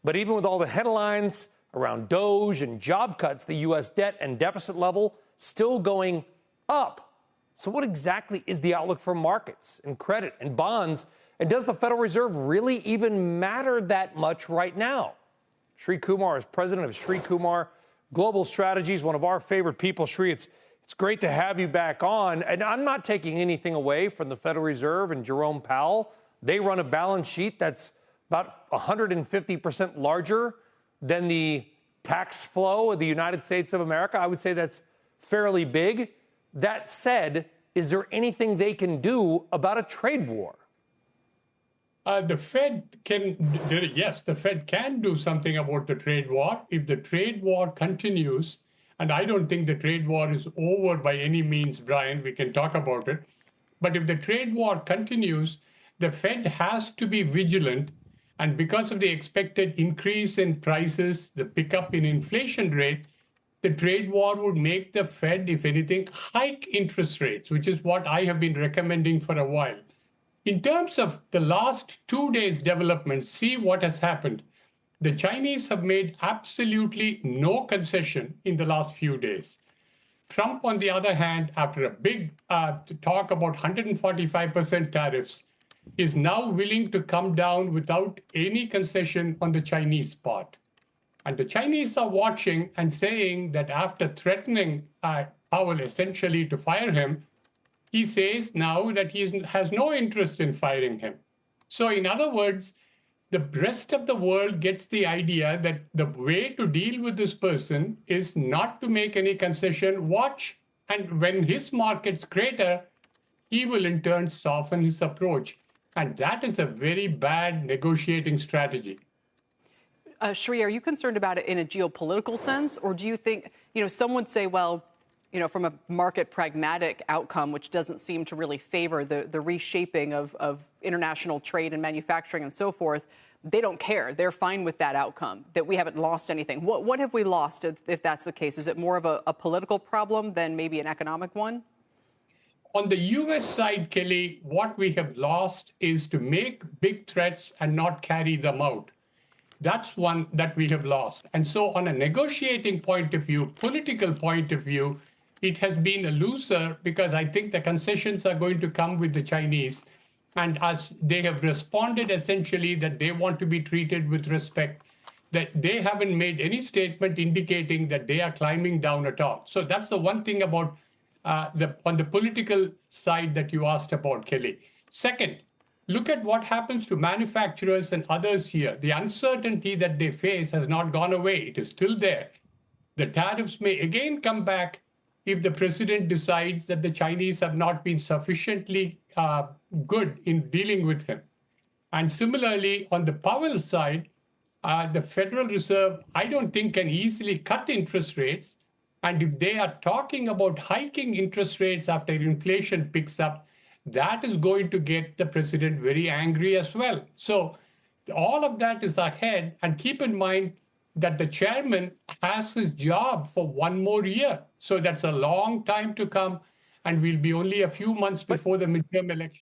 But even with all the headlines around Doge and job cuts, the U.S. debt and deficit level still going up. So what exactly is the outlook for markets and credit and bonds? And does the Federal Reserve really even matter that much right now? Sri-Kumar is president of Sri-Kumar Global Strategies, one of our favorite people. Sri, it's great to have you back on. And I'm not taking anything away from the Federal Reserve and Jerome Powell. They run a balance sheet that's about 150% larger than the tax flow of the United States of America. I would say that's fairly big. That said, is there anything they can do about a trade war? The Fed can do something about the trade war. If the trade war continues, and I don't think the trade war is over by any means, Brian, we can talk about it. But if the trade war continues, the Fed has to be vigilant. And because of the expected increase in prices, the pickup in inflation rate, the trade war would make the Fed, if anything, hike interest rates, which is what I have been recommending for a while. In terms of the last 2 days' developments, see what has happened. The Chinese have made absolutely no concession in the last few days. Trump, on the other hand, after a big talk about 145% tariffs, is now willing to come down without any concession on the Chinese part. And the Chinese are watching and saying that after threatening Powell essentially to fire him, he says now that he has no interest in firing him. So in other words, the rest of the world gets the idea that the way to deal with this person is not to make any concession, watch, and when his markets crater, he will in turn soften his approach. And that is a very bad negotiating strategy. Sri, are you concerned about it in a geopolitical sense? Or do you think, some would say, well, from a market pragmatic outcome, which doesn't seem to really favor the reshaping of international trade and manufacturing and so forth, they don't care. They're fine with that outcome, that we haven't lost anything. What have we lost if that's the case? Is it more of a political problem than maybe an economic one? On the U.S. side, Kelly, what we have lost is to make big threats and not carry them out. That's one that we have lost. And so on a negotiating point of view, political point of view, it has been a loser because I think the concessions are going to come with the Chinese. And as they have responded essentially that they want to be treated with respect, that they haven't made any statement indicating that they are climbing down at all. So that's the one thing about on the political side that you asked about, Kelly. Second, look at what happens to manufacturers and others here. The uncertainty that they face has not gone away. It is still there. The tariffs may again come back if the president decides that the Chinese have not been sufficiently good in dealing with him. And similarly, on the Powell side, the Federal Reserve, I don't think, can easily cut interest rates. And if they are talking about hiking interest rates after inflation picks up, that is going to get the president very angry as well. So all of that is ahead. And keep in mind that the chairman has his job for 1 more year. So that's a long time to come. And we'll be only a few months before the midterm election.